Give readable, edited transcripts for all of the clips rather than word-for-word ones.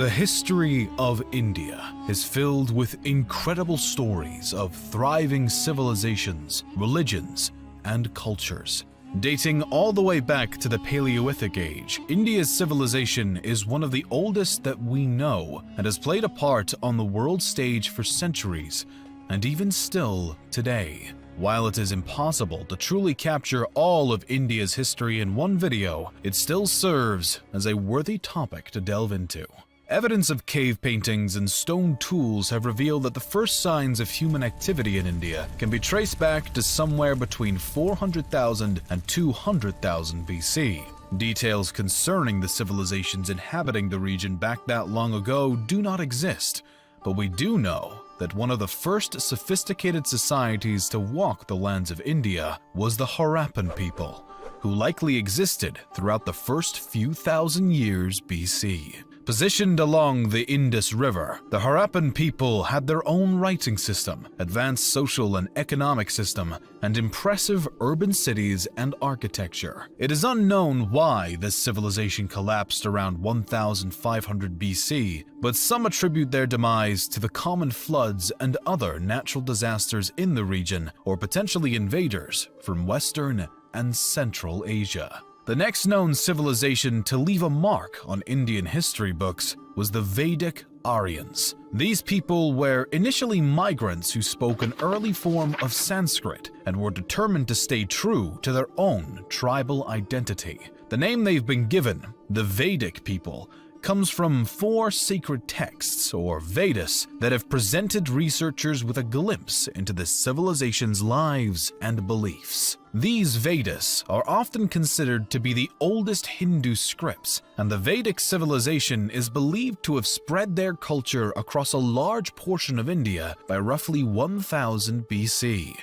The history of India is filled with incredible stories of thriving civilizations, religions, and cultures. Dating all the way back to the Paleolithic age, India's civilization is one of the oldest that we know and has played a part on the world stage for centuries, and even still today. While it is impossible to truly capture all of India's history in one video, it still serves as a worthy topic to delve into. Evidence of cave paintings and stone tools have revealed that the first signs of human activity in India can be traced back to somewhere between 400,000 and 200,000 BC. Details concerning the civilizations inhabiting the region back that long ago do not exist, but we do know that one of the first sophisticated societies to walk the lands of India was the Harappan people, who likely existed throughout the first few thousand years BC. Positioned along the Indus River, the Harappan people had their own writing system, advanced social and economic system, and impressive urban cities and architecture. It is unknown why this civilization collapsed around 1500 BC, but some attribute their demise to the common floods and other natural disasters in the region, or potentially invaders from Western and Central Asia. The next known civilization to leave a mark on Indian history books was the Vedic Aryans. These people were initially migrants who spoke an early form of Sanskrit and were determined to stay true to their own tribal identity. The name they've been given, the Vedic people, comes from 4 sacred texts, or Vedas, that have presented researchers with a glimpse into the civilization's lives and beliefs. These Vedas are often considered to be the oldest Hindu scripts, and the Vedic civilization is believed to have spread their culture across a large portion of India by roughly 1000 BC.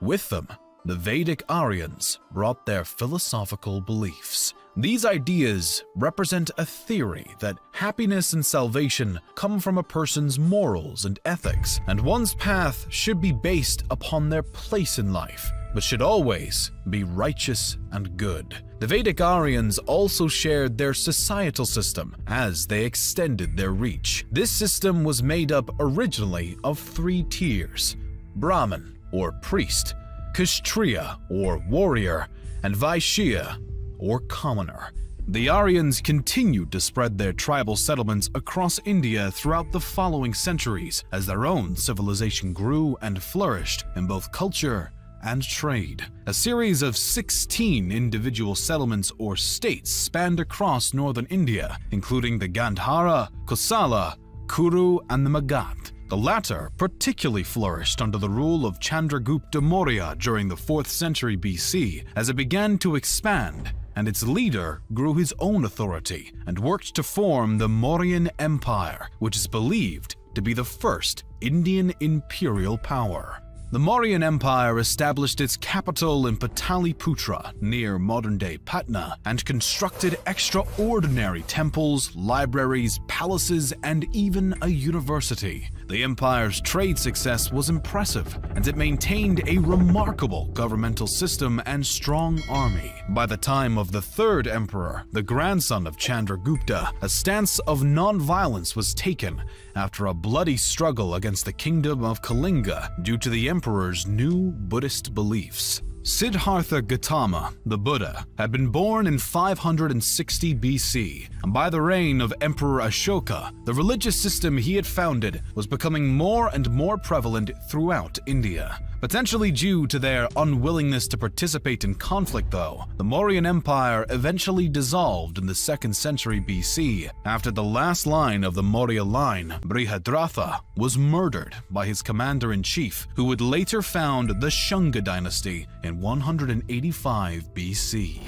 With them, the Vedic Aryans brought their philosophical beliefs. These ideas represent a theory that happiness and salvation come from a person's morals and ethics, and one's path should be based upon their place in life, but should always be righteous and good. The Vedic Aryans also shared their societal system as they extended their reach. This system was made up originally of 3 tiers: Brahmin, or priest, Kshatriya, or warrior, and Vaishya, or commoner. The Aryans continued to spread their tribal settlements across India throughout the following centuries as their own civilization grew and flourished in both culture and trade. A series of 16 individual settlements or states spanned across northern India, including the Gandhara, Kosala, Kuru, and the Magadha. The latter particularly flourished under the rule of Chandragupta Maurya during the 4th century BC as it began to expand, and its leader grew his own authority and worked to form the Mauryan Empire, which is believed to be the first Indian imperial power. The Mauryan Empire established its capital in Pataliputra, near modern-day Patna, and constructed extraordinary temples, libraries, palaces, and even a university. The empire's trade success was impressive, and it maintained a remarkable governmental system and strong army. By the time of the 3rd emperor, the grandson of Chandragupta, a stance of non-violence was taken after a bloody struggle against the kingdom of Kalinga due to the emperor's new Buddhist beliefs. Siddhartha Gautama, the Buddha, had been born in 560 BC, and by the reign of Emperor Ashoka, the religious system he had founded was becoming more and more prevalent throughout India. Potentially due to their unwillingness to participate in conflict, though, the Mauryan Empire eventually dissolved in the 2nd century BC after the last line of the Maurya line, Brihadratha, was murdered by his commander-in-chief, who would later found the Shunga dynasty in 185 BC.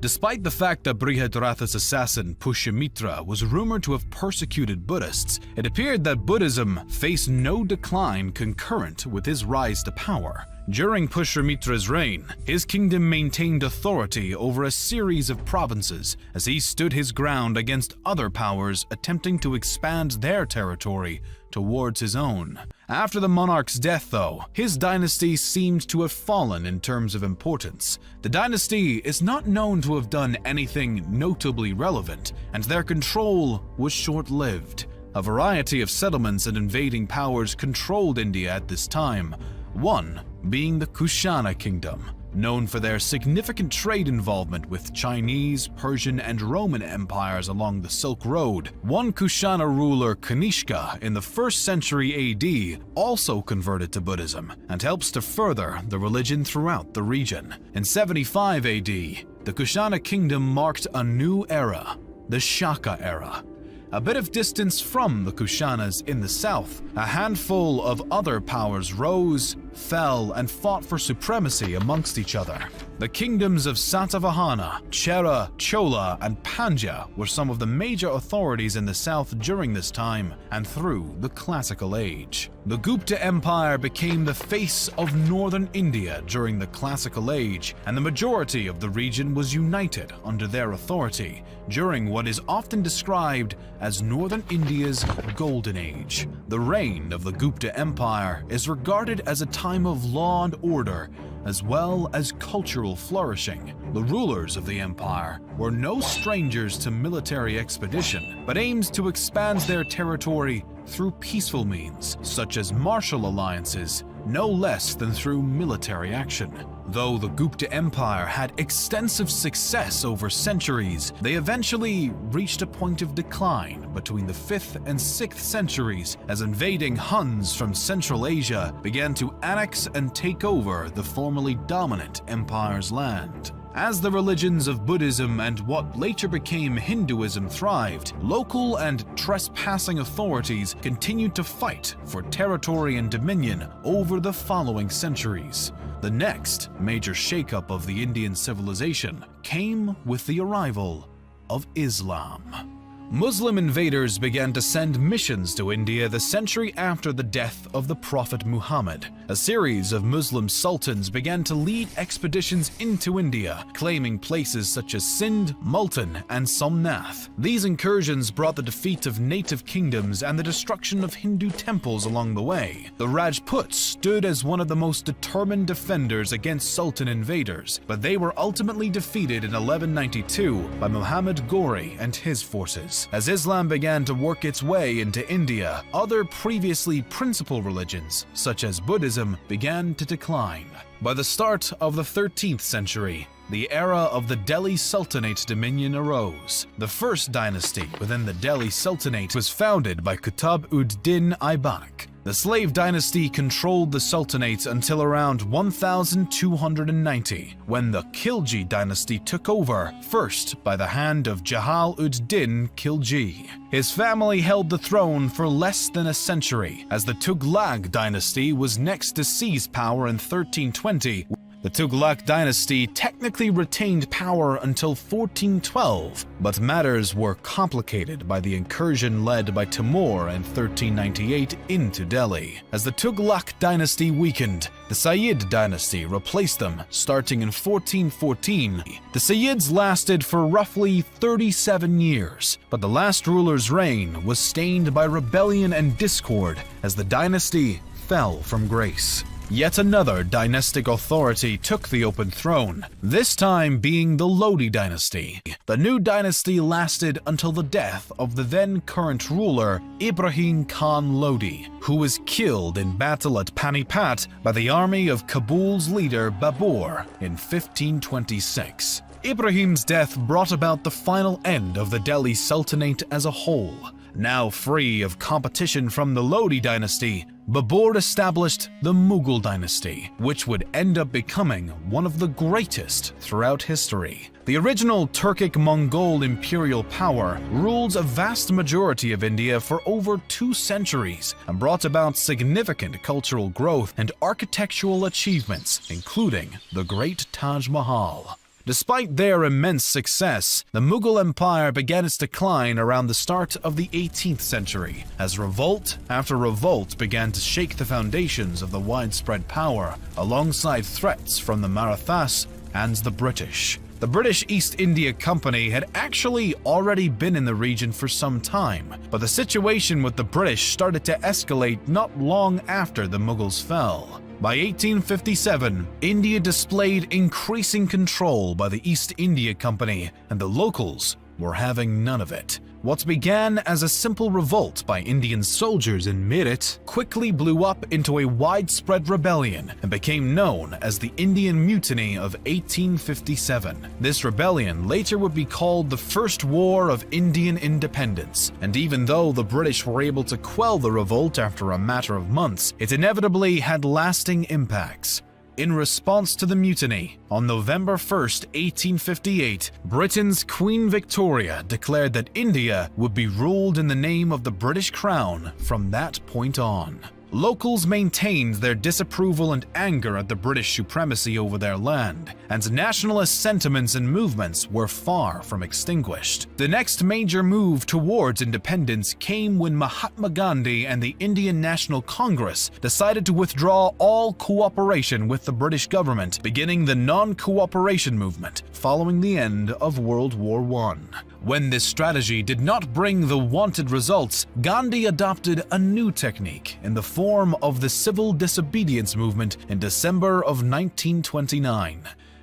Despite the fact that Brihadratha's assassin Pushyamitra was rumored to have persecuted Buddhists, it appeared that Buddhism faced no decline concurrent with his rise to power. During Pushyamitra's reign, his kingdom maintained authority over a series of provinces as he stood his ground against other powers attempting to expand their territory towards his own. After the monarch's death, though, his dynasty seemed to have fallen in terms of importance. The dynasty is not known to have done anything notably relevant, and their control was short-lived. A variety of settlements and invading powers controlled India at this time, one being the Kushana kingdom, known for their significant trade involvement with Chinese, Persian, and Roman empires along the Silk Road. One Kushana ruler, Kanishka, in the 1st century AD, also converted to Buddhism and helps to further the religion throughout the region. In 75 AD, the Kushana kingdom marked a new era, the Shaka era. A bit of distance from the Kushanas in the south, a handful of other powers rose, fell, and fought for supremacy amongst each other. The kingdoms of Satavahana, Chera, Chola, and Pandya were some of the major authorities in the south during this time and through the Classical Age. The Gupta Empire became the face of northern India during the Classical Age, and the majority of the region was united under their authority during what is often described as northern India's Golden Age. The reign of the Gupta Empire is regarded as a time of law and order, as well as cultural flourishing. The rulers of the empire were no strangers to military expedition, but aimed to expand their territory through peaceful means, such as martial alliances, no less than through military action. Though the Gupta Empire had extensive success over centuries, they eventually reached a point of decline between the 5th and 6th centuries as invading Huns from Central Asia began to annex and take over the formerly dominant empire's land. As the religions of Buddhism and what later became Hinduism thrived, local and trespassing authorities continued to fight for territory and dominion over the following centuries. The next major shakeup of the Indian civilization came with the arrival of Islam. Muslim invaders began to send missions to India the century after the death of the Prophet Muhammad. A series of Muslim sultans began to lead expeditions into India, claiming places such as Sindh, Multan, and Somnath. These incursions brought the defeat of native kingdoms and the destruction of Hindu temples along the way. The Rajputs stood as one of the most determined defenders against Sultan invaders, but they were ultimately defeated in 1192 by Muhammad Ghori and his forces. As Islam began to work its way into India, other previously principal religions, such as Buddhism, began to decline. By the start of the 13th century, the era of the Delhi Sultanate dominion arose. The first dynasty within the Delhi Sultanate was founded by Qutb-ud-Din Aibak. The slave dynasty controlled the Sultanate until around 1290, when the Khilji dynasty took over, first by the hand of Jahal-ud-Din Khilji. His family held the throne for less than a century, as the Tughlaq dynasty was next to seize power in 1320. The Tughlaq dynasty technically retained power until 1412, but matters were complicated by the incursion led by Timur in 1398 into Delhi. As the Tughlaq dynasty weakened, the Sayyid dynasty replaced them, starting in 1414. The Sayyids lasted for roughly 37 years, but the last ruler's reign was stained by rebellion and discord as the dynasty fell from grace. Yet another dynastic authority took the open throne, this time being the Lodi dynasty. The new dynasty lasted until the death of the then current ruler, Ibrahim Khan Lodi, who was killed in battle at Panipat by the army of Kabul's leader Babur in 1526. Ibrahim's death brought about the final end of the Delhi Sultanate as a whole. Now free of competition from the Lodi dynasty, Babur established the Mughal dynasty, which would end up becoming one of the greatest throughout history. The original Turkic-Mongol imperial power ruled a vast majority of India for over 2 centuries and brought about significant cultural growth and architectural achievements, including the Great Taj Mahal. Despite their immense success, the Mughal Empire began its decline around the start of the 18th century, as revolt after revolt began to shake the foundations of the widespread power, alongside threats from the Marathas and the British. The British East India Company had actually already been in the region for some time, but the situation with the British started to escalate not long after the Mughals fell. By 1857, India displayed increasing control by the East India Company, and the locals were having none of it. What began as a simple revolt by Indian soldiers in Meerut quickly blew up into a widespread rebellion and became known as the Indian Mutiny of 1857. This rebellion later would be called the First War of Indian Independence, and even though the British were able to quell the revolt after a matter of months, it inevitably had lasting impacts. In response to the mutiny, on November 1, 1858, Britain's Queen Victoria declared that India would be ruled in the name of the British Crown from that point on. Locals maintained their disapproval and anger at the British supremacy over their land, and nationalist sentiments and movements were far from extinguished. The next major move towards independence came when Mahatma Gandhi and the Indian National Congress decided to withdraw all cooperation with the British government, beginning the non-cooperation movement following the end of World War I. When this strategy did not bring the wanted results, Gandhi adopted a new technique in the form of the civil disobedience movement in December of 1929.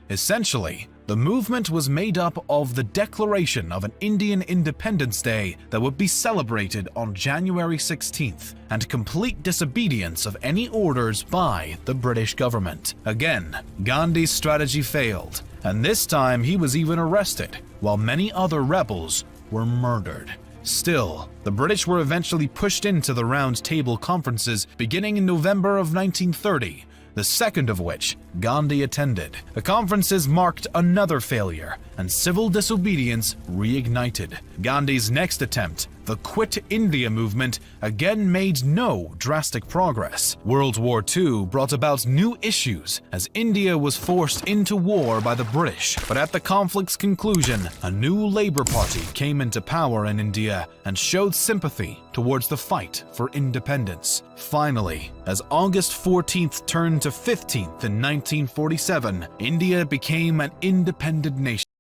Essentially, the movement was made up of the declaration of an Indian Independence Day that would be celebrated on January 16th, and complete disobedience of any orders by the British government. Again, Gandhi's strategy failed, and this time he was even arrested, while many other rebels were murdered. Still, the British were eventually pushed into the Round Table conferences beginning in November of 1930, the second of which Gandhi attended. The conferences marked another failure, and civil disobedience reignited. Gandhi's next attempt, the Quit India movement, again made no drastic progress. World War II brought about new issues as India was forced into war by the British, but at the conflict's conclusion, a new Labour Party came into power in India and showed sympathy towards the fight for independence. Finally, as August 14th turned to 15th in 1947, India became an independent nation.